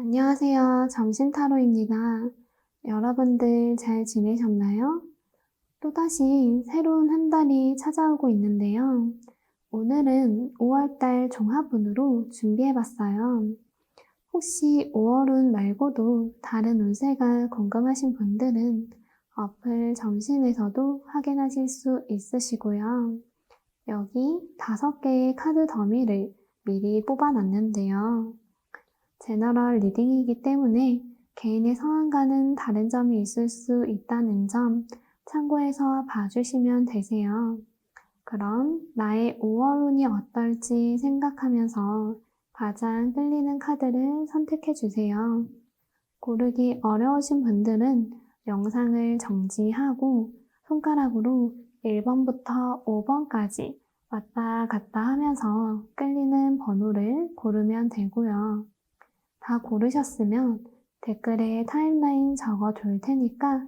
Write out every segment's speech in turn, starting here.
안녕하세요. 점심타로입니다. 여러분들 잘 지내셨나요? 또다시 새로운 한 달이 찾아오고 있는데요. 오늘은 5월달 종합운으로 준비해봤어요. 혹시 5월운 말고도 다른 운세가 궁금하신 분들은 어플 점심에서도 확인하실 수 있으시고요. 여기 5개의 카드 더미를 미리 뽑아놨는데요. 제너럴 리딩이기 때문에 개인의 상황과는 다른 점이 있을 수 있다는 점 참고해서 봐주시면 되세요. 그럼 나의 5월운이 어떨지 생각하면서 가장 끌리는 카드를 선택해주세요. 고르기 어려우신 분들은 영상을 정지하고 손가락으로 1번부터 5번까지 왔다 갔다 하면서 끌리는 번호를 고르면 되고요. 다 고르셨으면 댓글에 타임라인 적어둘 테니까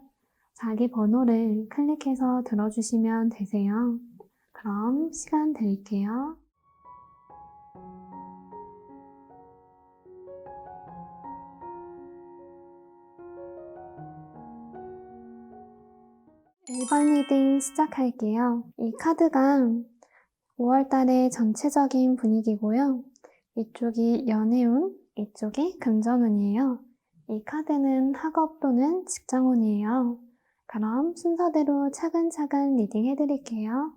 자기 번호를 클릭해서 들어주시면 되세요. 그럼 시간 드릴게요. 일 번 리딩 시작할게요. 이 카드가 5월달의 전체적인 분위기고요. 이쪽이 연애운, 이쪽이 금전운이에요. 이 카드는 학업 또는 직장운이에요. 그럼 순서대로 차근차근 리딩 해드릴게요.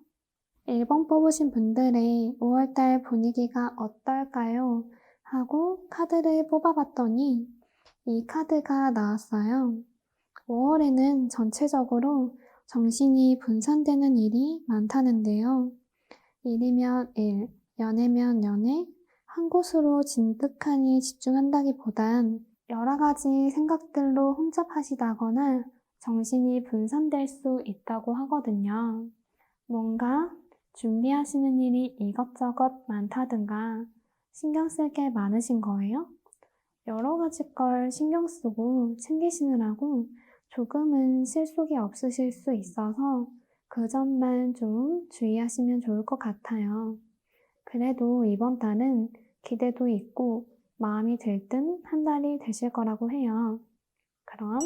1번 뽑으신 분들의 5월달 분위기가 어떨까요? 하고 카드를 뽑아봤더니 이 카드가 나왔어요. 5월에는 전체적으로 정신이 분산되는 일이 많다는데요. 일이면 일, 연애면 연애, 한 곳으로 진득하니 집중한다기보단 여러 가지 생각들로 혼잡하시다거나 정신이 분산될 수 있다고 하거든요. 뭔가 준비하시는 일이 이것저것 많다든가 신경 쓸 게 많으신 거예요? 여러 가지 걸 신경 쓰고 챙기시느라고 조금은 실속이 없으실 수 있어서 그 점만 좀 주의하시면 좋을 것 같아요. 그래도 이번 달은 기대도 있고 마음이 들뜬 한 달이 되실 거라고 해요. 그럼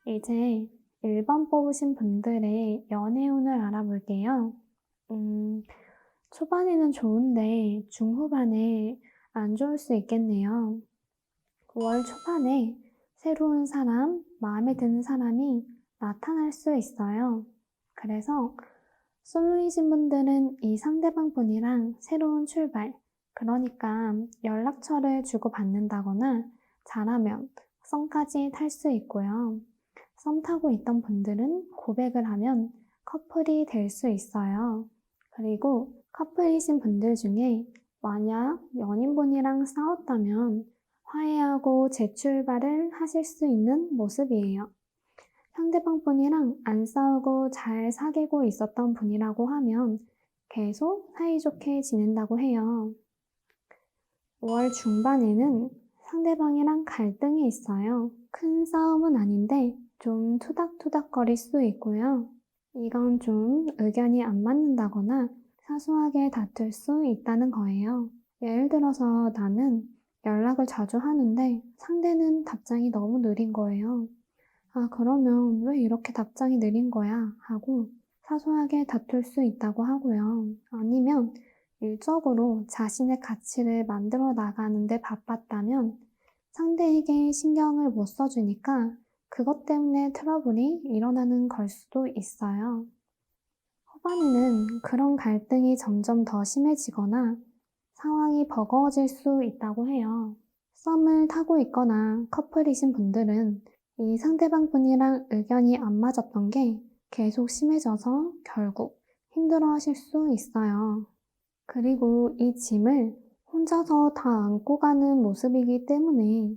이제 1번 뽑으신 분들의 연애운을 알아볼게요. 초반에는 좋은데 중후반에 안 좋을 수 있겠네요. 5월 초반에 새로운 사람, 마음에 드는 사람이 나타날 수 있어요. 그래서 솔로이신 분들은 이 상대방 분이랑 새로운 출발, 그러니까 연락처를 주고받는다거나 잘하면 썸까지 탈 수 있고요. 썸 타고 있던 분들은 고백을 하면 커플이 될 수 있어요. 그리고 커플이신 분들 중에 만약 연인분이랑 싸웠다면 화해하고 재출발을 하실 수 있는 모습이에요. 상대방 분이랑 안 싸우고 잘 사귀고 있었던 분이라고 하면 계속 사이좋게 지낸다고 해요. 5월 중반에는 상대방이랑 갈등이 있어요. 큰 싸움은 아닌데 좀 투닥투닥거릴 수 있고요. 이건 좀 의견이 안 맞는다거나 사소하게 다툴 수 있다는 거예요. 예를 들어서 나는 연락을 자주 하는데 상대는 답장이 너무 느린 거예요. 아, 그러면 왜 이렇게 답장이 느린 거야? 하고 사소하게 다툴 수 있다고 하고요. 아니면 일적으로 자신의 가치를 만들어 나가는데 바빴다면 상대에게 신경을 못 써주니까 그것 때문에 트러블이 일어나는 걸 수도 있어요. 후반에는 그런 갈등이 점점 더 심해지거나 상황이 버거워질 수 있다고 해요. 썸을 타고 있거나 커플이신 분들은 이 상대방 분이랑 의견이 안 맞았던 게 계속 심해져서 결국 힘들어 하실 수 있어요. 그리고 이 짐을 혼자서 다 안고 가는 모습이기 때문에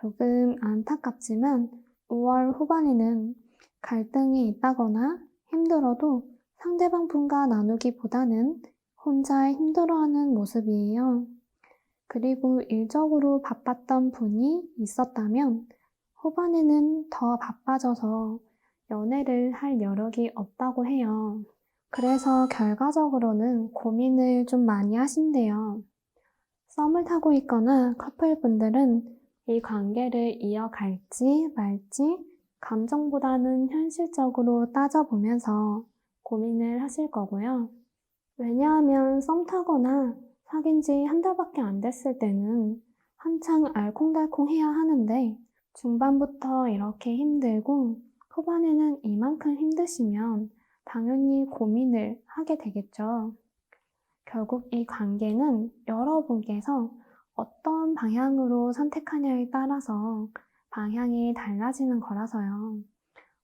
조금 안타깝지만 5월 후반에는 갈등이 있다거나 힘들어도 상대방 분과 나누기보다는 혼자 힘들어하는 모습이에요. 그리고 일적으로 바빴던 분이 있었다면 후반에는 더 바빠져서 연애를 할 여력이 없다고 해요. 그래서 결과적으로는 고민을 좀 많이 하신대요. 썸을 타고 있거나 커플분들은 이 관계를 이어갈지 말지 감정보다는 현실적으로 따져보면서 고민을 하실 거고요. 왜냐하면 썸 타거나 사귄 지 한 달밖에 안 됐을 때는 한창 알콩달콩 해야 하는데 중반부터 이렇게 힘들고 후반에는 이만큼 힘드시면 당연히 고민을 하게 되겠죠. 결국 이 관계는 여러분께서 어떤 방향으로 선택하냐에 따라서 방향이 달라지는 거라서요.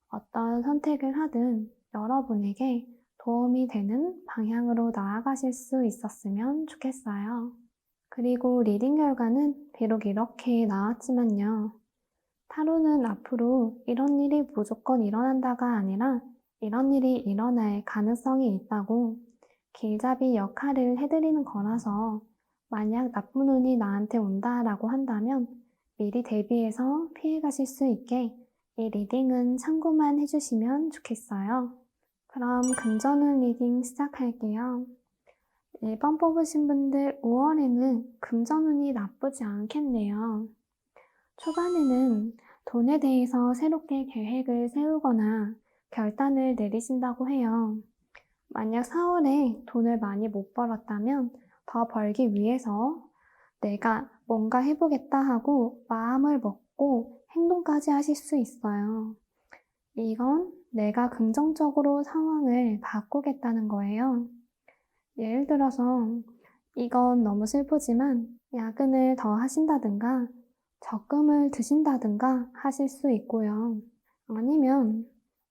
어떤 선택을 하든 여러분에게 도움이 되는 방향으로 나아가실 수 있었으면 좋겠어요. 그리고 리딩 결과는 비록 이렇게 나왔지만요. 타로는 앞으로 이런 일이 무조건 일어난다가 아니라 이런 일이 일어날 가능성이 있다고 길잡이 역할을 해드리는 거라서 만약 나쁜 운이 나한테 온다라고 한다면 미리 대비해서 피해가실 수 있게 이 리딩은 참고만 해주시면 좋겠어요. 그럼 금전운 리딩 시작할게요. 1번 뽑으신 분들 5월에는 금전운이 나쁘지 않겠네요. 초반에는 돈에 대해서 새롭게 계획을 세우거나 결단을 내리신다고 해요. 만약 4월에 돈을 많이 못 벌었다면 더 벌기 위해서 내가 뭔가 해보겠다 하고 마음을 먹고 행동까지 하실 수 있어요. 이건 내가 긍정적으로 상황을 바꾸겠다는 거예요. 예를 들어서 이건 너무 슬프지만 야근을 더 하신다든가 적금을 드신다든가 하실 수 있고요. 아니면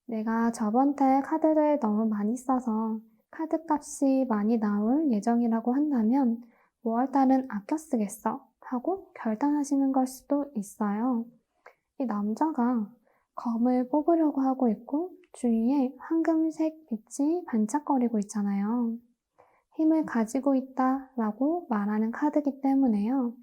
내가 저번 달 카드를 너무 많이 써서 카드값이 많이 나올 예정이라고 한다면 5월달은 아껴 쓰겠어 하고 결단하시는 걸 수도 있어요. 이 남자가 검을 뽑으려고 하고 있고 주위에 황금색 빛이 반짝거리고 있잖아요. 힘을 가지고 있다라고 말하는 카드이기 때문에요.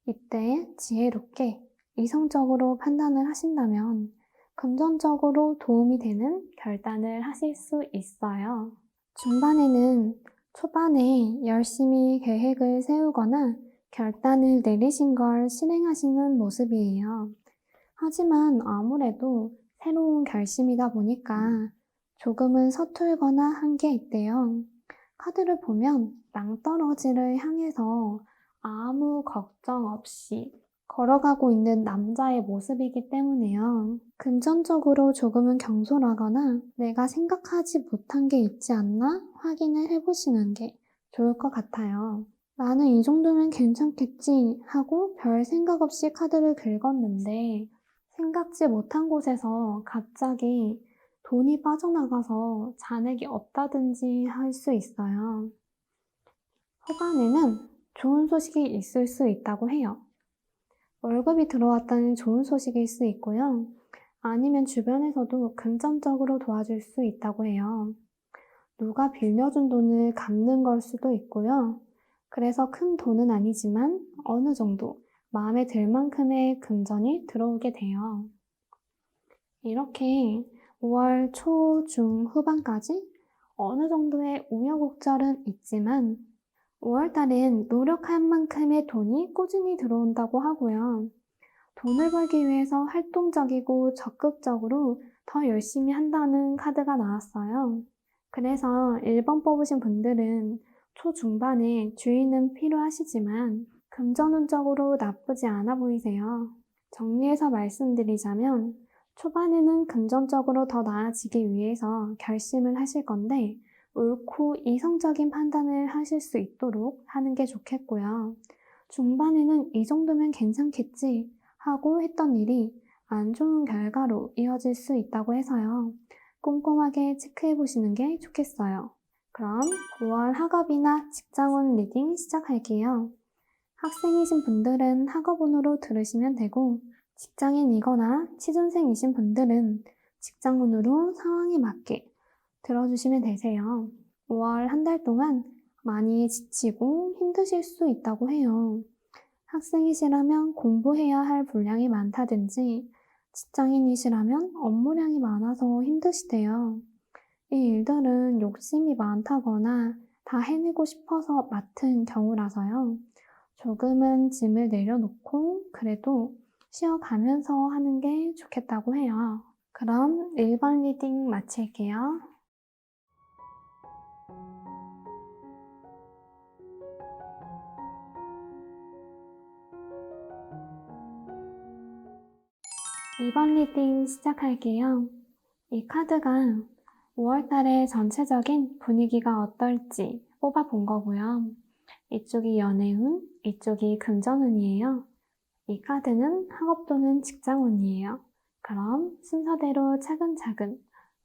이때 지혜롭게 이성적으로 판단을 하신다면 금전적으로 도움이 되는 결단을 하실 수 있어요. 중반에는 초반에 열심히 계획을 세우거나 결단을 내리신 걸 실행하시는 모습이에요. 하지만 아무래도 새로운 결심이다 보니까 조금은 서툴거나 한 게 있대요. 카드를 보면 낭떠러지를 향해서 아무 걱정 없이 걸어가고 있는 남자의 모습이기 때문에요. 금전적으로 조금은 경솔하거나 내가 생각하지 못한 게 있지 않나 확인을 해보시는 게 좋을 것 같아요. 나는 이 정도면 괜찮겠지 하고 별 생각 없이 카드를 긁었는데 생각지 못한 곳에서 갑자기 돈이 빠져나가서 잔액이 없다든지 할 수 있어요. 후반에는 좋은 소식이 있을 수 있다고 해요. 월급이 들어왔다는 좋은 소식일 수 있고요. 아니면 주변에서도 금전적으로 도와줄 수 있다고 해요. 누가 빌려준 돈을 갚는 걸 수도 있고요. 그래서 큰 돈은 아니지만 어느 정도 마음에 들 만큼의 금전이 들어오게 돼요. 이렇게 5월 초, 중, 후반까지 어느 정도의 우여곡절은 있지만 5월 달엔 노력한 만큼의 돈이 꾸준히 들어온다고 하고요. 돈을 벌기 위해서 활동적이고 적극적으로 더 열심히 한다는 카드가 나왔어요. 그래서 1번 뽑으신 분들은 초중반에 주의는 필요하시지만 금전운적으로 나쁘지 않아 보이세요. 정리해서 말씀드리자면 초반에는 금전적으로 더 나아지기 위해서 결심을 하실 건데 옳고 이성적인 판단을 하실 수 있도록 하는 게 좋겠고요. 중반에는 이 정도면 괜찮겠지 하고 했던 일이 안 좋은 결과로 이어질 수 있다고 해서요. 꼼꼼하게 체크해 보시는 게 좋겠어요. 그럼 9월 학업이나 직장운 리딩 시작할게요. 학생이신 분들은 학업운으로 들으시면 되고 직장인이거나 취준생이신 분들은 직장운으로 상황에 맞게 들어주시면 되세요. 5월 한 달 동안 많이 지치고 힘드실 수 있다고 해요. 학생이시라면 공부해야 할 분량이 많다든지 직장인이시라면 업무량이 많아서 힘드시대요. 이 일들은 욕심이 많다거나 다 해내고 싶어서 맡은 경우라서요. 조금은 짐을 내려놓고 그래도 쉬어가면서 하는 게 좋겠다고 해요. 그럼 1번 리딩 마칠게요. 2번 리딩 시작할게요. 이 카드가 5월 달의 전체적인 분위기가 어떨지 뽑아본 거고요. 이쪽이 연애운, 이쪽이 금전운이에요. 이 카드는 학업 또는 직장운이에요. 그럼 순서대로 차근차근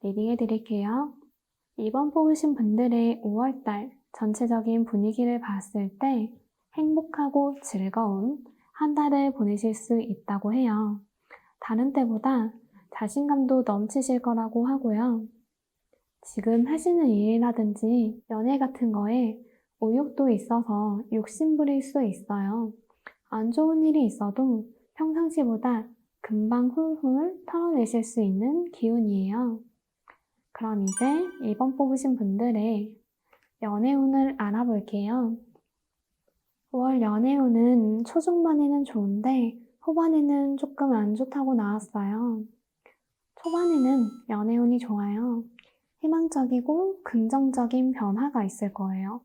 리딩해 드릴게요. 2번 뽑으신 분들의 5월달 전체적인 분위기를 봤을 때 행복하고 즐거운 한 달을 보내실 수 있다고 해요. 다른 때보다 자신감도 넘치실 거라고 하고요. 지금 하시는 일이라든지 연애 같은 거에 의욕도 있어서 욕심부릴 수 있어요. 안 좋은 일이 있어도 평상시보다 금방 훌훌 털어내실 수 있는 기운이에요. 그럼 이제 2번 뽑으신 분들의 연애운을 알아볼게요. 5월 연애운은 초중반에는 좋은데 후반에는 조금 안 좋다고 나왔어요. 초반에는 연애운이 좋아요. 희망적이고 긍정적인 변화가 있을 거예요.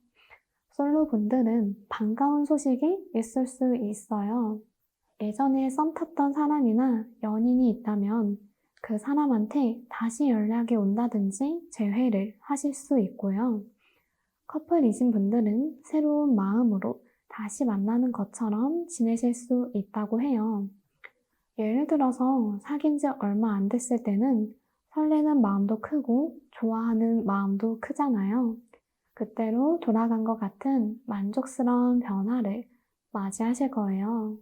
솔로분들은 반가운 소식이 있을 수 있어요. 예전에 썸 탔던 사람이나 연인이 있다면 그 사람한테 다시 연락이 온다든지 재회를 하실 수 있고요. 커플이신 분들은 새로운 마음으로 다시 만나는 것처럼 지내실 수 있다고 해요. 예를 들어서 사귄 지 얼마 안 됐을 때는 설레는 마음도 크고 좋아하는 마음도 크잖아요. 그때로 돌아간 것 같은 만족스러운 변화를 맞이하실 거예요.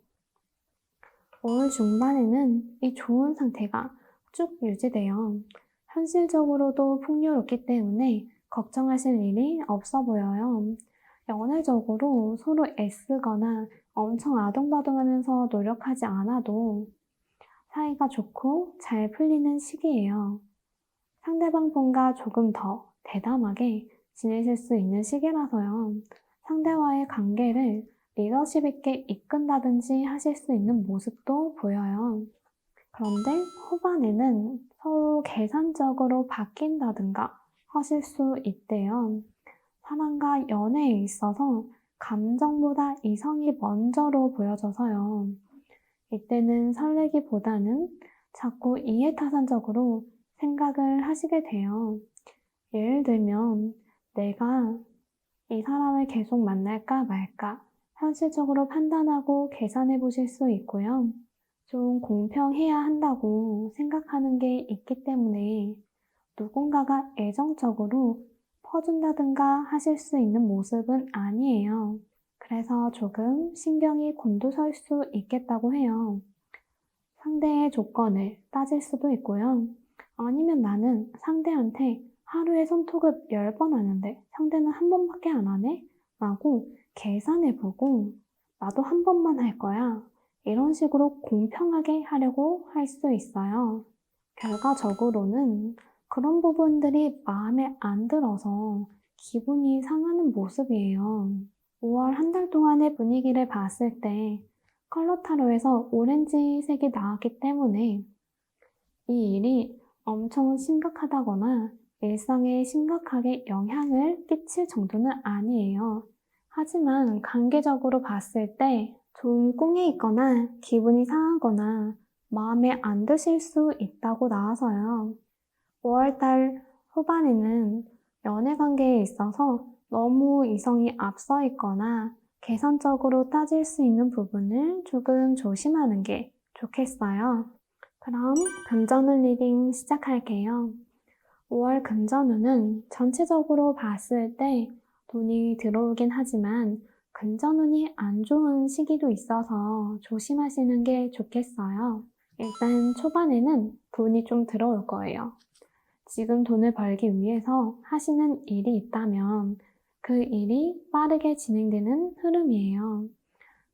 5월 중반에는 이 좋은 상태가 쭉 유지돼요. 현실적으로도 풍요롭기 때문에 걱정하실 일이 없어 보여요. 연애적으로 서로 애쓰거나 엄청 아둥바둥하면서 노력하지 않아도 사이가 좋고 잘 풀리는 시기예요. 상대방 분과 조금 더 대담하게 지내실 수 있는 시기라서요. 상대와의 관계를 리더십 있게 이끈다든지 하실 수 있는 모습도 보여요. 그런데 후반에는 서로 계산적으로 바뀐다든가 하실 수 있대요. 사랑과 연애에 있어서 감정보다 이성이 먼저로 보여져서요. 이때는 설레기보다는 자꾸 이해타산적으로 생각을 하시게 돼요. 예를 들면 내가 이 사람을 계속 만날까 말까 현실적으로 판단하고 계산해 보실 수 있고요. 좀 공평해야 한다고 생각하는 게 있기 때문에 누군가가 애정적으로 퍼준다든가 하실 수 있는 모습은 아니에요. 그래서 조금 신경이 곤두설 수 있겠다고 해요. 상대의 조건을 따질 수도 있고요. 아니면 나는 상대한테 하루에 손톱을 10번 하는데 상대는 한 번밖에 안 하네? 라고 계산해보고 나도 한 번만 할 거야. 이런 식으로 공평하게 하려고 할 수 있어요. 결과적으로는 그런 부분들이 마음에 안 들어서 기분이 상하는 모습이에요. 5월 한 달 동안의 분위기를 봤을 때 컬러 타로에서 오렌지색이 나왔기 때문에 이 일이 엄청 심각하다거나 일상에 심각하게 영향을 끼칠 정도는 아니에요. 하지만 관계적으로 봤을 때 좋은 꿈이 있거나 기분이 상하거나 마음에 안 드실 수 있다고 나와서요. 5월달 후반에는 연애 관계에 있어서 너무 이성이 앞서 있거나 계산적으로 따질 수 있는 부분을 조금 조심하는 게 좋겠어요. 그럼 금전운 리딩 시작할게요. 5월 금전운은 전체적으로 봤을 때 돈이 들어오긴 하지만 금전운이 안 좋은 시기도 있어서 조심하시는 게 좋겠어요. 일단 초반에는 돈이 좀 들어올 거예요. 지금 돈을 벌기 위해서 하시는 일이 있다면 그 일이 빠르게 진행되는 흐름이에요.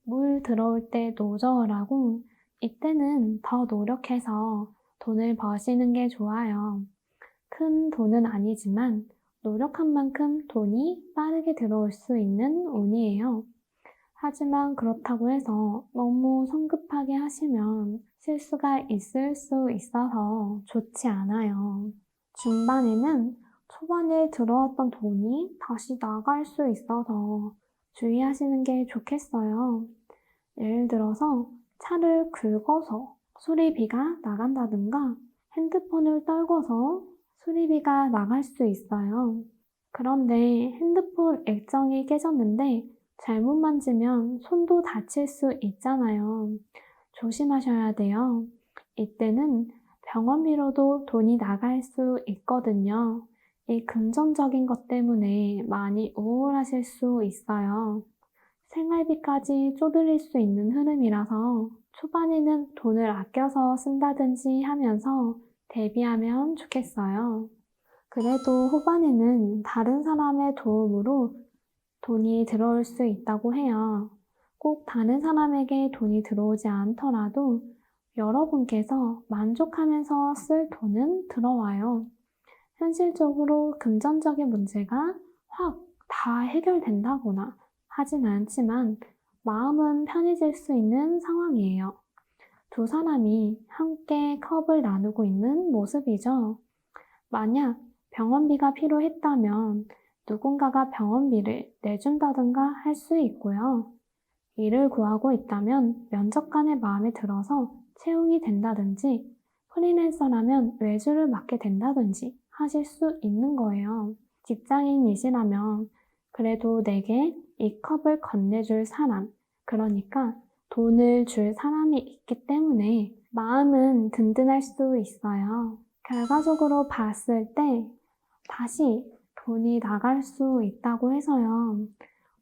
물 들어올 때 노저으라고 이때는 더 노력해서 돈을 버시는 게 좋아요. 큰 돈은 아니지만 노력한 만큼 돈이 빠르게 들어올 수 있는 운이에요. 하지만 그렇다고 해서 너무 성급하게 하시면 실수가 있을 수 있어서 좋지 않아요. 중반에는 초반에 들어왔던 돈이 다시 나갈 수 있어서 주의하시는 게 좋겠어요. 예를 들어서 차를 긁어서 수리비가 나간다든가 핸드폰을 떨궈서 수리비가 나갈 수 있어요. 그런데 핸드폰 액정이 깨졌는데 잘못 만지면 손도 다칠 수 있잖아요. 조심하셔야 돼요. 이때는 병원비로도 돈이 나갈 수 있거든요. 이 금전적인 것 때문에 많이 우울하실 수 있어요. 생활비까지 쪼들릴 수 있는 흐름이라서 초반에는 돈을 아껴서 쓴다든지 하면서 대비하면 좋겠어요. 그래도 후반에는 다른 사람의 도움으로 돈이 들어올 수 있다고 해요. 꼭 다른 사람에게 돈이 들어오지 않더라도 여러분께서 만족하면서 쓸 돈은 들어와요. 현실적으로 금전적인 문제가 확 다 해결된다거나 하진 않지만 마음은 편해질 수 있는 상황이에요. 두 사람이 함께 컵을 나누고 있는 모습이죠. 만약 병원비가 필요했다면 누군가가 병원비를 내준다든가 할 수 있고요. 일을 구하고 있다면 면접 간의 마음에 들어서 채용이 된다든지 프리랜서라면 외주를 맡게 된다든지 하실 수 있는 거예요. 직장인이시라면 그래도 내게 이 컵을 건네줄 사람, 그러니까 돈을 줄 사람이 있기 때문에 마음은 든든할 수 있어요. 결과적으로 봤을 때 다시 돈이 나갈 수 있다고 해서요.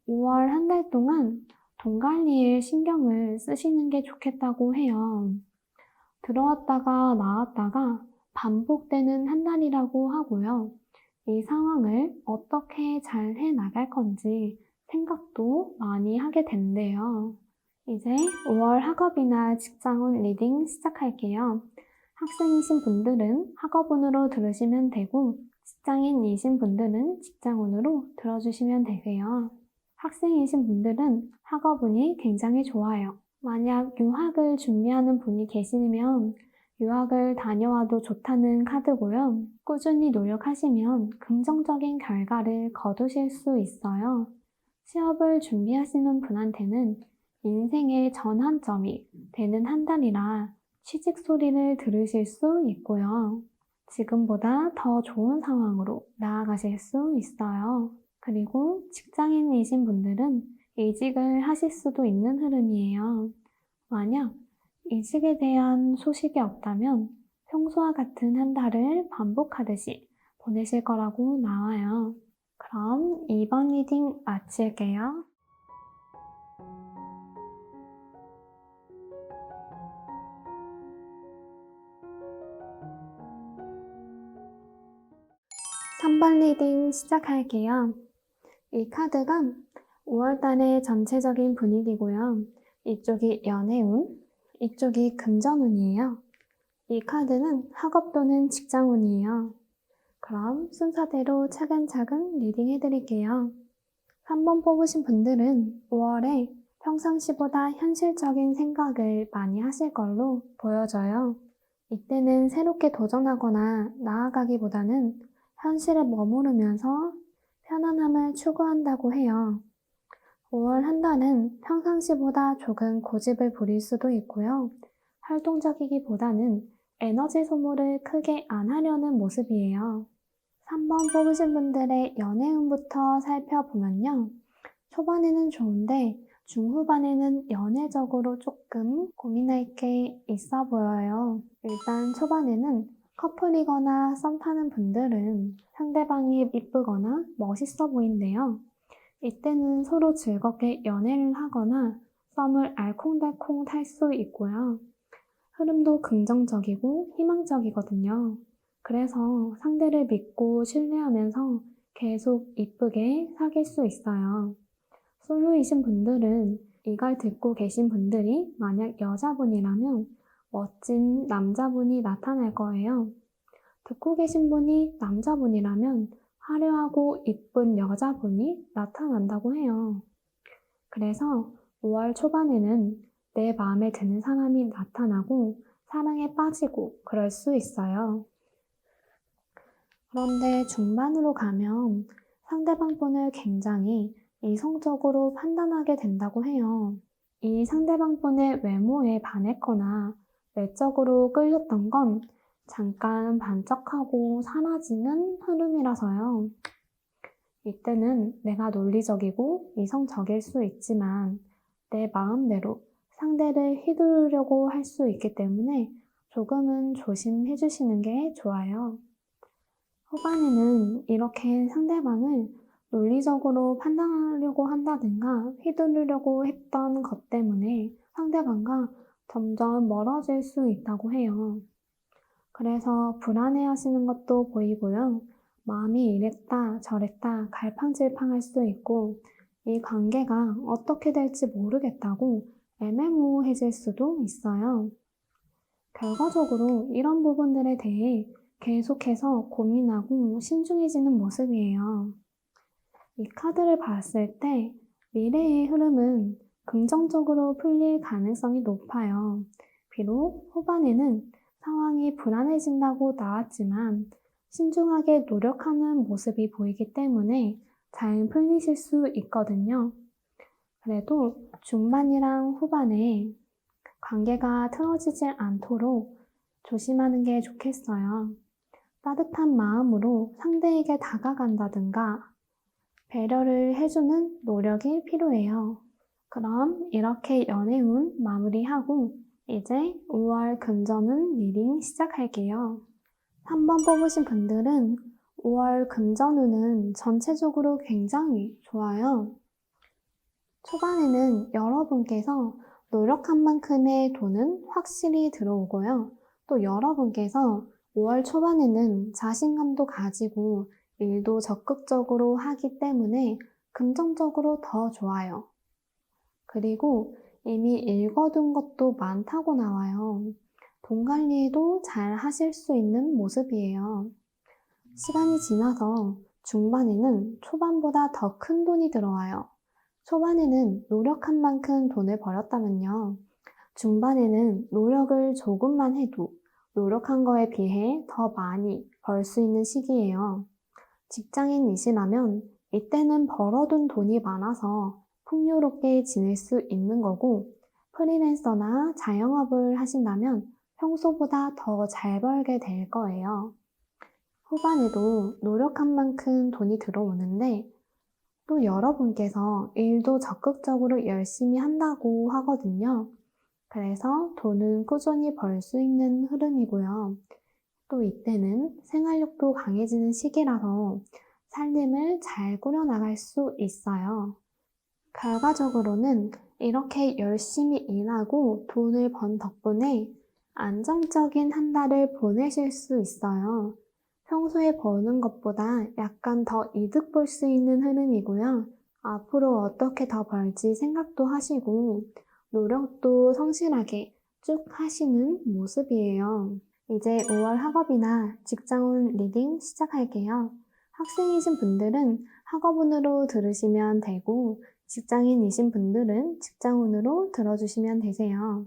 5월 한 달 동안 돈 관리에 신경을 쓰시는 게 좋겠다고 해요. 들어왔다가 나왔다가 반복되는 한 달이라고 하고요. 이 상황을 어떻게 잘 해나갈 건지 생각도 많이 하게 된대요. 이제 5월 학업이나 직장운 리딩 시작할게요. 학생이신 분들은 학업운으로 들으시면 되고 직장인이신 분들은 직장운으로 들어주시면 되세요. 학생이신 분들은 학업운이 굉장히 좋아요. 만약 유학을 준비하는 분이 계시면 유학을 다녀와도 좋다는 카드고요. 꾸준히 노력하시면 긍정적인 결과를 거두실 수 있어요. 취업을 준비하시는 분한테는 인생의 전환점이 되는 한 달이라 취직 소리를 들으실 수 있고요. 지금보다 더 좋은 상황으로 나아가실 수 있어요. 그리고 직장인이신 분들은 이직을 하실 수도 있는 흐름이에요. 만약 이직에 대한 소식이 없다면 평소와 같은 한 달을 반복하듯이 보내실 거라고 나와요. 그럼 이번 리딩 마칠게요. 삼 번 리딩 시작할게요. 이 카드가 5월달의 전체적인 분위기고요. 이쪽이 연애운, 이쪽이 금전운이에요. 이 카드는 학업 또는 직장운이에요. 그럼 순서대로 차근차근 리딩 해드릴게요. 3번 뽑으신 분들은 5월에 평상시보다 현실적인 생각을 많이 하실 걸로 보여져요. 이때는 새롭게 도전하거나 나아가기보다는 현실에 머무르면서 편안함을 추구한다고 해요. 5월 한 달은 평상시보다 조금 고집을 부릴 수도 있고요. 활동적이기보다는 에너지 소모를 크게 안 하려는 모습이에요. 3번 뽑으신 분들의 연애운부터 살펴보면요. 초반에는 좋은데 중후반에는 연애적으로 조금 고민할 게 있어 보여요. 일단 초반에는 커플이거나 썸 타는 분들은 상대방이 이쁘거나 멋있어 보인대요. 이때는 서로 즐겁게 연애를 하거나 썸을 알콩달콩 탈 수 있고요. 흐름도 긍정적이고 희망적이거든요. 그래서 상대를 믿고 신뢰하면서 계속 이쁘게 사귈 수 있어요. 솔로이신 분들은 이걸 듣고 계신 분들이 만약 여자분이라면 멋진 남자분이 나타날 거예요. 듣고 계신 분이 남자분이라면 화려하고 이쁜 여자분이 나타난다고 해요. 그래서 5월 초반에는 내 마음에 드는 사람이 나타나고 사랑에 빠지고 그럴 수 있어요. 그런데 중반으로 가면 상대방 분을 굉장히 이성적으로 판단하게 된다고 해요. 이 상대방 분의 외모에 반했거나 외적으로 끌렸던 건 잠깐 반짝하고 사라지는 흐름이라서요. 이때는 내가 논리적이고 이성적일 수 있지만 내 마음대로 상대를 휘두르려고 할 수 있기 때문에 조금은 조심해 주시는 게 좋아요. 후반에는 이렇게 상대방을 논리적으로 판단하려고 한다든가 휘두르려고 했던 것 때문에 상대방과 점점 멀어질 수 있다고 해요. 그래서 불안해하시는 것도 보이고요. 마음이 이랬다 저랬다 갈팡질팡할 수 있고 이 관계가 어떻게 될지 모르겠다고 애매모호해질 수도 있어요. 결과적으로 이런 부분들에 대해 계속해서 고민하고 신중해지는 모습이에요. 이 카드를 봤을 때 미래의 흐름은 긍정적으로 풀릴 가능성이 높아요. 비록 후반에는 상황이 불안해진다고 나왔지만 신중하게 노력하는 모습이 보이기 때문에 잘 풀리실 수 있거든요. 그래도 중반이랑 후반에 관계가 틀어지지 않도록 조심하는 게 좋겠어요. 따뜻한 마음으로 상대에게 다가간다든가 배려를 해주는 노력이 필요해요. 그럼 이렇게 연애운 마무리하고 이제 5월 금전운 리딩 시작할게요. 3번 뽑으신 분들은 5월 금전운은 전체적으로 굉장히 좋아요. 초반에는 여러분께서 노력한 만큼의 돈은 확실히 들어오고요. 또 여러분께서 5월 초반에는 자신감도 가지고 일도 적극적으로 하기 때문에 긍정적으로 더 좋아요. 그리고 이미 읽어둔 것도 많다고 나와요. 돈 관리도 잘 하실 수 있는 모습이에요. 시간이 지나서 중반에는 초반보다 더 큰 돈이 들어와요. 초반에는 노력한 만큼 돈을 벌었다면요. 중반에는 노력을 조금만 해도 노력한 거에 비해 더 많이 벌 수 있는 시기예요. 직장인이시라면 이때는 벌어둔 돈이 많아서 풍요롭게 지낼 수 있는 거고, 프리랜서나 자영업을 하신다면 평소보다 더 잘 벌게 될 거예요. 후반에도 노력한 만큼 돈이 들어오는데 또 여러분께서 일도 적극적으로 열심히 한다고 하거든요. 그래서 돈은 꾸준히 벌 수 있는 흐름이고요. 또 이때는 생활력도 강해지는 시기라서 살림을 잘 꾸려나갈 수 있어요. 결과적으로는 이렇게 열심히 일하고 돈을 번 덕분에 안정적인 한 달을 보내실 수 있어요. 평소에 버는 것보다 약간 더 이득 볼 수 있는 흐름이고요. 앞으로 어떻게 더 벌지 생각도 하시고 노력도 성실하게 쭉 하시는 모습이에요. 이제 5월 학업이나 직장운 리딩 시작할게요. 학생이신 분들은 학업운으로 들으시면 되고 직장인이신 분들은 직장운으로 들어주시면 되세요.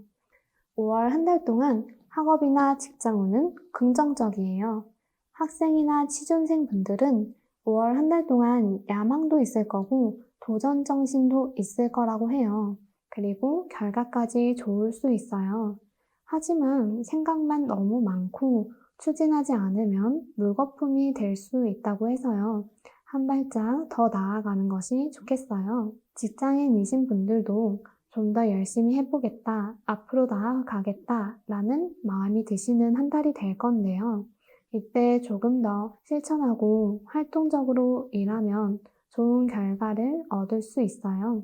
5월 한 달 동안 학업이나 직장운은 긍정적이에요. 학생이나 취준생 분들은 5월 한 달 동안 야망도 있을 거고 도전 정신도 있을 거라고 해요. 그리고 결과까지 좋을 수 있어요. 하지만 생각만 너무 많고 추진하지 않으면 물거품이 될 수 있다고 해서요. 한 발짝 더 나아가는 것이 좋겠어요. 직장인이신 분들도 좀 더 열심히 해보겠다, 앞으로 나아가겠다 라는 마음이 드시는 한 달이 될 건데요. 이때 조금 더 실천하고 활동적으로 일하면 좋은 결과를 얻을 수 있어요.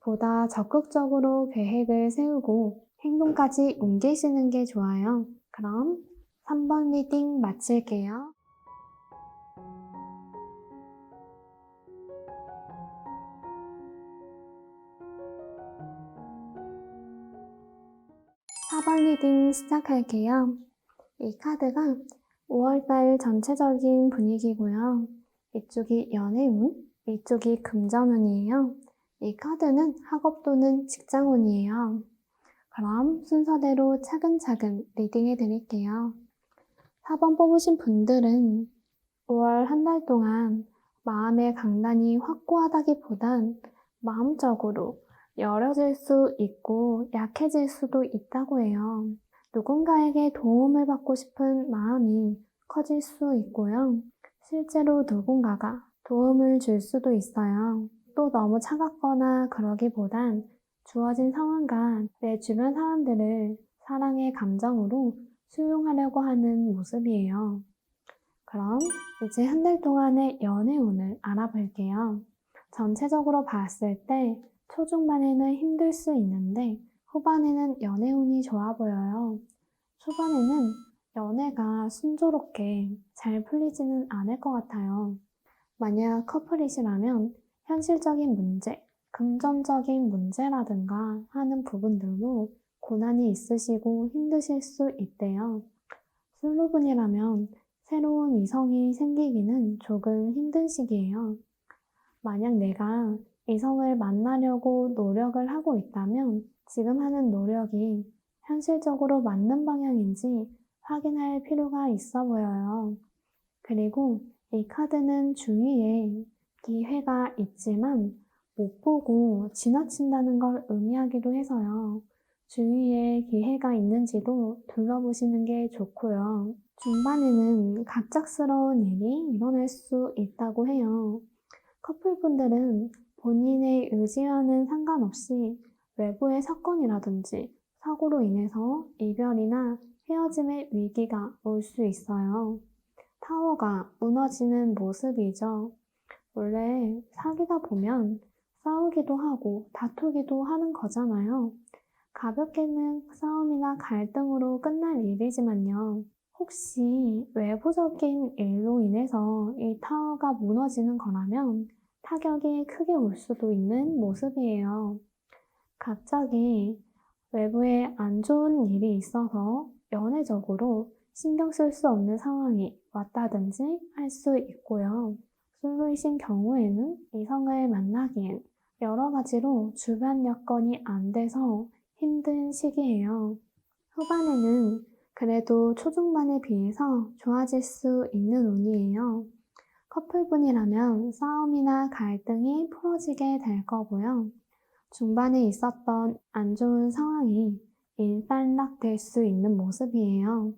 보다 적극적으로 계획을 세우고 행동까지 옮기시는 게 좋아요. 그럼 3번 리딩 마칠게요. 4번 리딩 시작할게요. 이 카드가 5월달 전체적인 분위기고요. 이쪽이 연애운, 이쪽이 금전운이에요. 이 카드는 학업 또는 직장운이에요. 그럼 순서대로 차근차근 리딩해 드릴게요. 4번 뽑으신 분들은 5월 한 달 동안 마음의 강단이 확고하다기보단 마음적으로 열어질 수 있고 약해질 수도 있다고 해요. 누군가에게 도움을 받고 싶은 마음이 커질 수 있고요. 실제로 누군가가 도움을 줄 수도 있어요. 또 너무 차갑거나 그러기보단 주어진 상황과 내 주변 사람들을 사랑의 감정으로 수용하려고 하는 모습이에요. 그럼 이제 한 달 동안의 연애운을 알아볼게요. 전체적으로 봤을 때 초중반에는 힘들 수 있는데 후반에는 연애운이 좋아 보여요. 초반에는 연애가 순조롭게 잘 풀리지는 않을 것 같아요. 만약 커플이시라면 현실적인 문제, 금전적인 문제라든가 하는 부분들로 고난이 있으시고 힘드실 수 있대요. 솔로분이라면 새로운 이성이 생기기는 조금 힘든 시기예요. 만약 내가 이성을 만나려고 노력을 하고 있다면 지금 하는 노력이 현실적으로 맞는 방향인지 확인할 필요가 있어 보여요. 그리고 이 카드는 주위에 기회가 있지만 못 보고 지나친다는 걸 의미하기도 해서요. 주위에 기회가 있는지도 둘러보시는 게 좋고요. 중반에는 갑작스러운 일이 일어날 수 있다고 해요. 커플분들은 본인의 의지와는 상관없이 외부의 사건이라든지 사고로 인해서 이별이나 헤어짐의 위기가 올 수 있어요. 타워가 무너지는 모습이죠. 원래 사귀다 보면 싸우기도 하고 다투기도 하는 거잖아요. 가볍게는 싸움이나 갈등으로 끝날 일이지만요. 혹시 외부적인 일로 인해서 이 타워가 무너지는 거라면 타격이 크게 올 수도 있는 모습이에요. 갑자기 외부에 안 좋은 일이 있어서 연애적으로 신경 쓸 수 없는 상황이 왔다든지 할 수 있고요. 솔로이신 경우에는 이성을 만나기엔 여러 가지로 주변 여건이 안 돼서 힘든 시기예요. 후반에는 그래도 초중반에 비해서 좋아질 수 있는 운이에요. 커플분이라면 싸움이나 갈등이 풀어지게 될 거고요. 중반에 있었던 안 좋은 상황이 일단락 될 수 있는 모습이에요.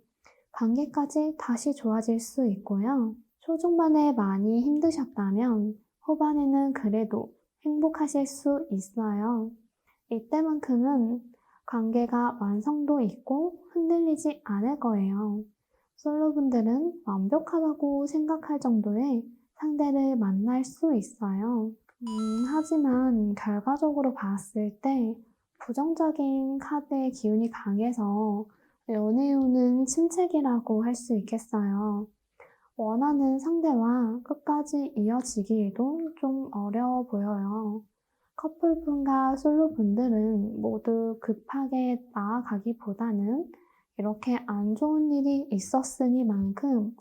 관계까지 다시 좋아질 수 있고요. 초중반에 많이 힘드셨다면 후반에는 그래도 행복하실 수 있어요. 이때만큼은 관계가 완성도 있고 흔들리지 않을 거예요. 솔로분들은 완벽하다고 생각할 정도의 상대를 만날 수 있어요. 하지만 결과적으로 봤을 때 부정적인 카드의 기운이 강해서 연애운은 침체기라고 할 수 있겠어요. 원하는 상대와 끝까지 이어지기에도 좀 어려워 보여요. 커플분과 솔로분들은 모두 급하게 나아가기보다는 이렇게 안 좋은 일이 있었으니만큼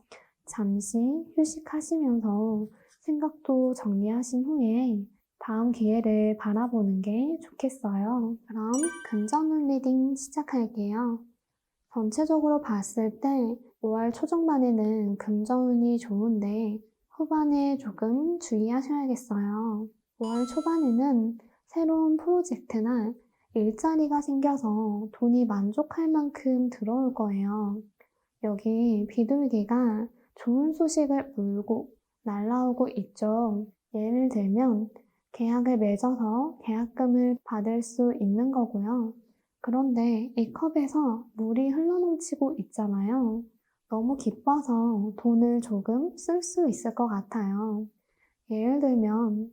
잠시 휴식하시면서 생각도 정리하신 후에 다음 기회를 바라보는 게 좋겠어요. 그럼 금전운 리딩 시작할게요. 전체적으로 봤을 때 5월 초중반에는 금전운이 좋은데 후반에 조금 주의하셔야겠어요. 5월 초반에는 새로운 프로젝트나 일자리가 생겨서 돈이 만족할 만큼 들어올 거예요. 여기 비둘기가 좋은 소식을 물고 날아오고 있죠. 예를 들면 계약을 맺어서 계약금을 받을 수 있는 거고요. 그런데 이 컵에서 물이 흘러넘치고 있잖아요. 너무 기뻐서 돈을 조금 쓸 수 있을 것 같아요. 예를 들면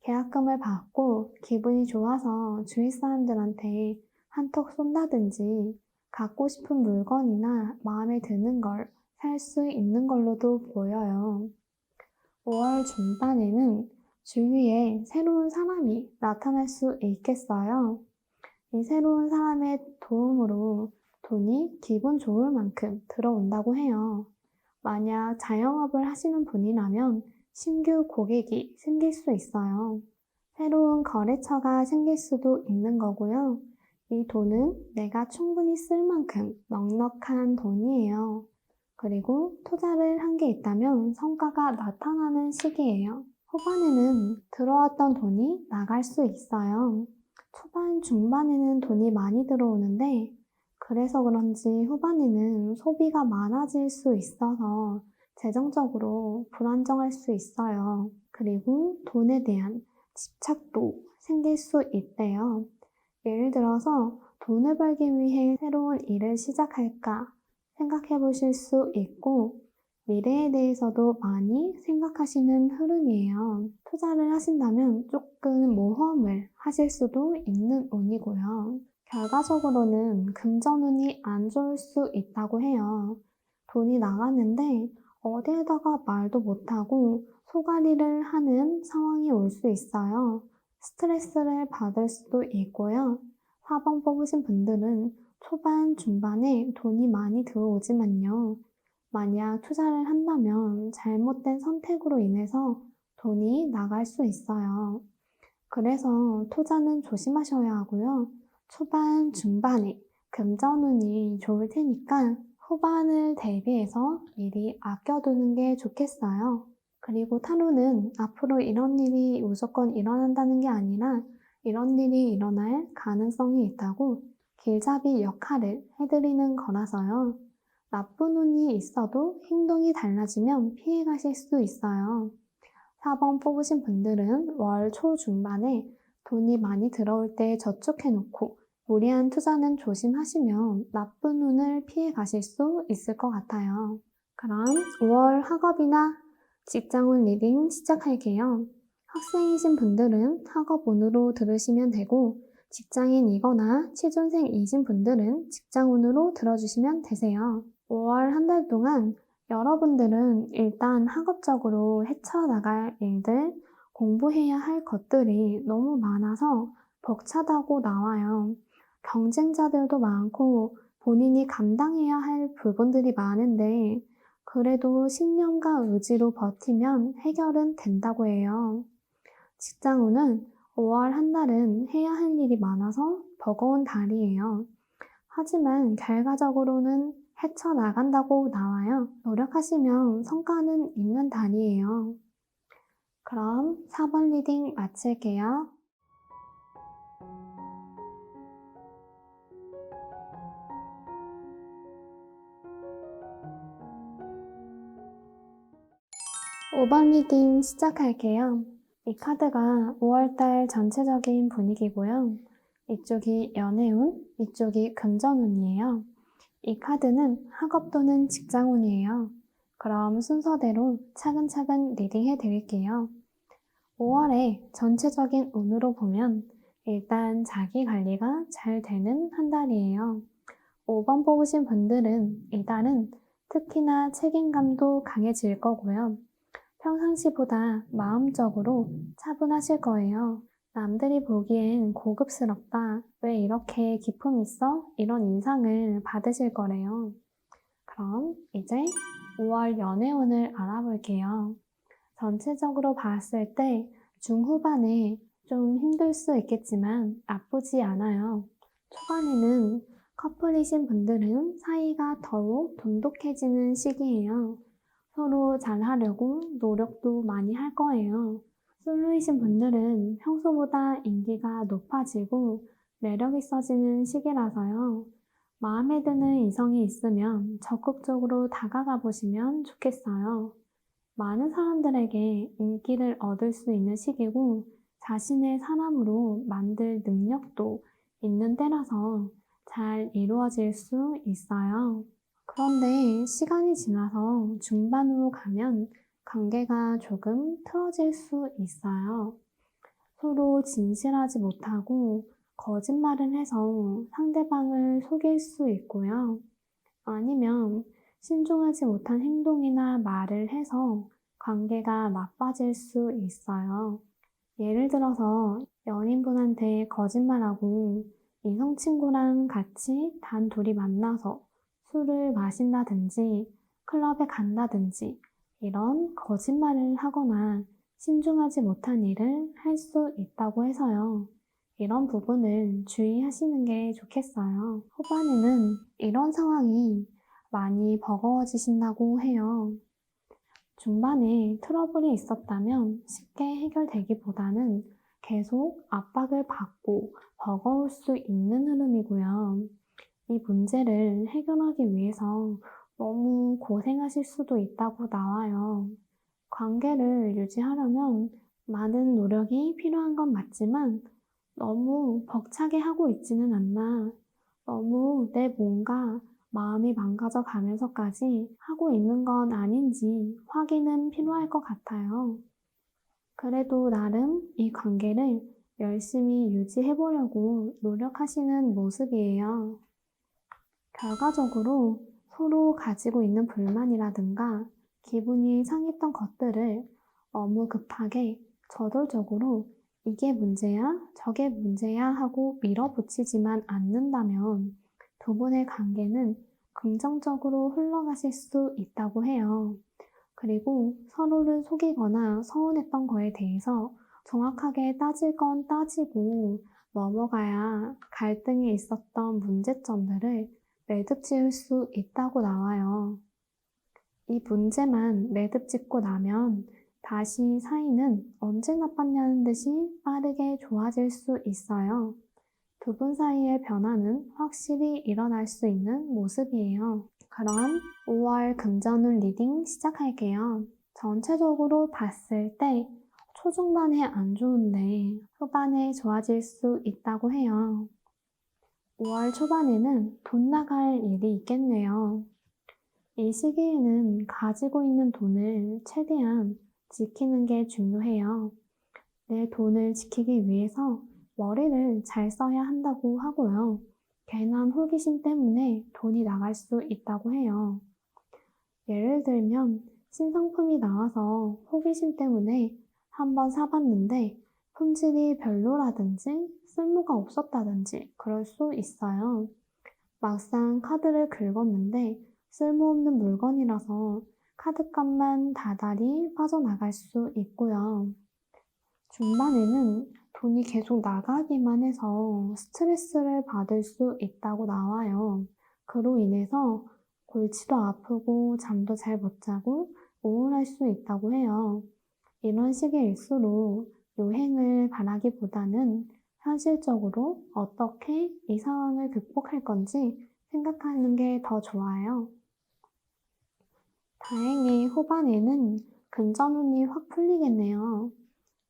계약금을 받고 기분이 좋아서 주위 사람들한테 한턱 쏜다든지 갖고 싶은 물건이나 마음에 드는 걸 살 수 있는 걸로도 보여요. 5월 중반에는 주위에 새로운 사람이 나타날 수 있겠어요. 이 새로운 사람의 도움으로 돈이 기분 좋을 만큼 들어온다고 해요. 만약 자영업을 하시는 분이라면 신규 고객이 생길 수 있어요. 새로운 거래처가 생길 수도 있는 거고요. 이 돈은 내가 충분히 쓸 만큼 넉넉한 돈이에요. 그리고 투자를 한 게 있다면 성과가 나타나는 시기예요. 후반에는 들어왔던 돈이 나갈 수 있어요. 초반, 중반에는 돈이 많이 들어오는데 그래서 그런지 후반에는 소비가 많아질 수 있어서 재정적으로 불안정할 수 있어요. 그리고 돈에 대한 집착도 생길 수 있대요. 예를 들어서 돈을 벌기 위해 새로운 일을 시작할까 생각해 보실 수 있고 미래에 대해서도 많이 생각하시는 흐름이에요. 투자를 하신다면 조금 모험을 하실 수도 있는 운이고요. 결과적으로는 금전운이 안 좋을 수 있다고 해요. 돈이 나가는데 어디에다가 말도 못하고 소갈이를 하는 상황이 올 수 있어요. 스트레스를 받을 수도 있고요. 4번 뽑으신 분들은 초반, 중반에 돈이 많이 들어오지만요. 만약 투자를 한다면 잘못된 선택으로 인해서 돈이 나갈 수 있어요. 그래서 투자는 조심하셔야 하고요. 초반, 중반에 금전운이 좋을 테니까 후반을 대비해서 미리 아껴두는 게 좋겠어요. 그리고 타로는 앞으로 이런 일이 무조건 일어난다는 게 아니라 이런 일이 일어날 가능성이 있다고 길잡이 역할을 해드리는 거라서요. 나쁜 운이 있어도 행동이 달라지면 피해 가실 수 있어요. 4번 뽑으신 분들은 월 초중반에 돈이 많이 들어올 때 저축해놓고 무리한 투자는 조심하시면 나쁜 운을 피해 가실 수 있을 것 같아요. 그럼 5월 학업이나 직장운 리딩 시작할게요. 학생이신 분들은 학업운으로 들으시면 되고 직장인이거나 취준생이신 분들은 직장운으로 들어주시면 되세요. 5월 한 달 동안 여러분들은 일단 학업적으로 헤쳐나갈 일들, 공부해야 할 것들이 너무 많아서 벅차다고 나와요. 경쟁자들도 많고 본인이 감당해야 할 부분들이 많은데 그래도 신념과 의지로 버티면 해결은 된다고 해요. 직장운은 5월 한 달은 해야 할 일이 많아서 버거운 달이에요. 하지만 결과적으로는 헤쳐나간다고 나와요. 노력하시면 성과는 있는 달이에요. 그럼 4번 리딩 마칠게요. 5번 리딩 시작할게요. 이 카드가 5월달 전체적인 분위기고요. 이쪽이 연애운, 이쪽이 금전운이에요. 이 카드는 학업 또는 직장운이에요. 그럼 순서대로 차근차근 리딩해 드릴게요. 5월에 전체적인 운으로 보면 일단 자기 관리가 잘 되는 한 달이에요. 5번 뽑으신 분들은 이 달은 특히나 책임감도 강해질 거고요. 평상시보다 마음적으로 차분하실 거예요. 남들이 보기엔 고급스럽다. 왜 이렇게 기품 있어? 이런 인상을 받으실 거래요. 그럼 이제 5월 연애운을 알아볼게요. 전체적으로 봤을 때 중후반에 좀 힘들 수 있겠지만 나쁘지 않아요. 초반에는 커플이신 분들은 사이가 더욱 돈독해지는 시기예요. 서로 잘하려고 노력도 많이 할 거예요. 솔로이신 분들은 평소보다 인기가 높아지고 매력 있어지는 시기라서요. 마음에 드는 이성이 있으면 적극적으로 다가가 보시면 좋겠어요. 많은 사람들에게 인기를 얻을 수 있는 시기고 자신의 사람으로 만들 능력도 있는 때라서 잘 이루어질 수 있어요. 그런데 시간이 지나서 중반으로 가면 관계가 조금 틀어질 수 있어요. 서로 진실하지 못하고 거짓말을 해서 상대방을 속일 수 있고요. 아니면 신중하지 못한 행동이나 말을 해서 관계가 나빠질 수 있어요. 예를 들어서 연인분한테 거짓말하고 이성 친구랑 같이 단둘이 만나서 술을 마신다든지 클럽에 간다든지 이런 거짓말을 하거나 신중하지 못한 일을 할 수 있다고 해서요. 이런 부분을 주의하시는 게 좋겠어요. 후반에는 이런 상황이 많이 버거워지신다고 해요. 중반에 트러블이 있었다면 쉽게 해결되기보다는 계속 압박을 받고 버거울 수 있는 흐름이고요. 이 문제를 해결하기 위해서 너무 고생하실 수도 있다고 나와요. 관계를 유지하려면 많은 노력이 필요한 건 맞지만 너무 벅차게 하고 있지는 않나. 너무 내 몸과 마음이 망가져 가면서까지 하고 있는 건 아닌지 확인은 필요할 것 같아요. 그래도 나름 이 관계를 열심히 유지해 보려고 노력하시는 모습이에요. 결과적으로 서로 가지고 있는 불만이라든가 기분이 상했던 것들을 너무 급하게 저돌적으로 이게 문제야, 저게 문제야 하고 밀어붙이지만 않는다면 두 분의 관계는 긍정적으로 흘러가실 수 있다고 해요. 그리고 서로를 속이거나 서운했던 거에 대해서 정확하게 따질 건 따지고 넘어가야 갈등이 있었던 문제점들을 매듭 지을 수 있다고 나와요. 이 문제만 매듭 짓고 나면 다시 사이는 언제 나빴냐는 듯이 빠르게 좋아질 수 있어요. 두 분 사이의 변화는 확실히 일어날 수 있는 모습이에요. 그럼 5월 금전운 리딩 시작할게요. 전체적으로 봤을 때 초중반에 안 좋은데 후반에 좋아질 수 있다고 해요. 5월 초반에는 돈 나갈 일이 있겠네요. 이 시기에는 가지고 있는 돈을 최대한 지키는 게 중요해요. 내 돈을 지키기 위해서 머리를 잘 써야 한다고 하고요. 괜한 호기심 때문에 돈이 나갈 수 있다고 해요. 예를 들면 신상품이 나와서 호기심 때문에 한번 사봤는데 품질이 별로라든지 쓸모가 없었다든지 그럴 수 있어요. 막상 카드를 긁었는데 쓸모없는 물건이라서 카드값만 다달이 빠져나갈 수 있고요. 중반에는 돈이 계속 나가기만 해서 스트레스를 받을 수 있다고 나와요. 그로 인해서 골치도 아프고 잠도 잘 못 자고 우울할 수 있다고 해요. 이런 시기일수록 요행을 바라기보다는 현실적으로 어떻게 이 상황을 극복할 건지 생각하는 게 더 좋아요. 다행히 후반에는 금전운이 확 풀리겠네요.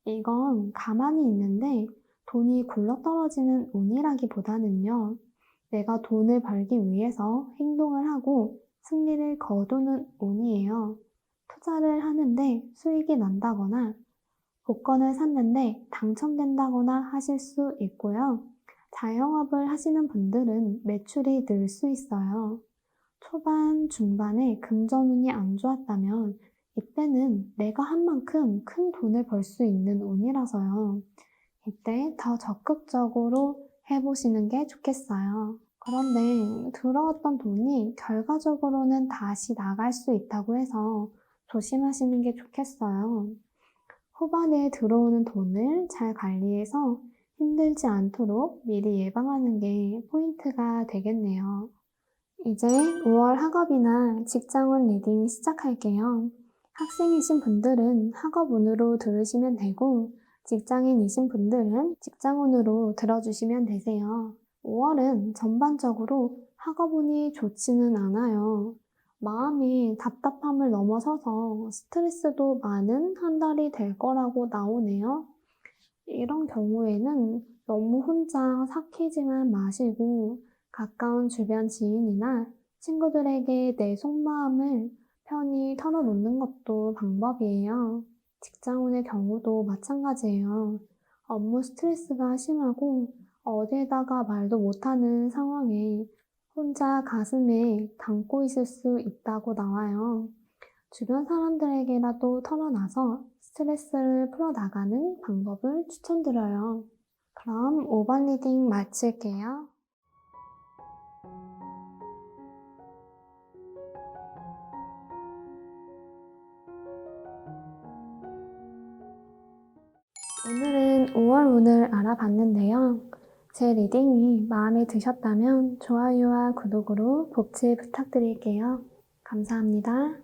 이건 가만히 있는데 돈이 굴러떨어지는 운이라기보다는요. 내가 돈을 벌기 위해서 행동을 하고 승리를 거두는 운이에요. 투자를 하는데 수익이 난다거나 복권을 샀는데 당첨된다거나 하실 수 있고요. 자영업을 하시는 분들은 매출이 늘 수 있어요. 초반, 중반에 금전운이 안 좋았다면 이때는 내가 한 만큼 큰 돈을 벌 수 있는 운이라서요. 이때 더 적극적으로 해보시는 게 좋겠어요. 그런데 들어왔던 돈이 결과적으로는 다시 나갈 수 있다고 해서 조심하시는 게 좋겠어요. 후반에 들어오는 돈을 잘 관리해서 힘들지 않도록 미리 예방하는 게 포인트가 되겠네요. 이제 5월 학업이나 직장운 리딩 시작할게요. 학생이신 분들은 학업운으로 들으시면 되고 직장인이신 분들은 직장운으로 들어주시면 되세요. 5월은 전반적으로 학업운이 좋지는 않아요. 마음이 답답함을 넘어서서 스트레스도 많은 한 달이 될 거라고 나오네요. 이런 경우에는 너무 혼자 삭히지만 마시고 가까운 주변 지인이나 친구들에게 내 속마음을 편히 털어놓는 것도 방법이에요. 직장운의 경우도 마찬가지예요. 업무 스트레스가 심하고 어디에다가 말도 못하는 상황에 혼자 가슴에 담고 있을 수 있다고 나와요. 주변 사람들에게라도 털어놔서 스트레스를 풀어나가는 방법을 추천드려요. 그럼 5번 리딩 마칠게요. 오늘은 5월 운을 알아봤는데요. 제 리딩이 마음에 드셨다면 좋아요와 구독으로 복지 부탁드릴게요. 감사합니다.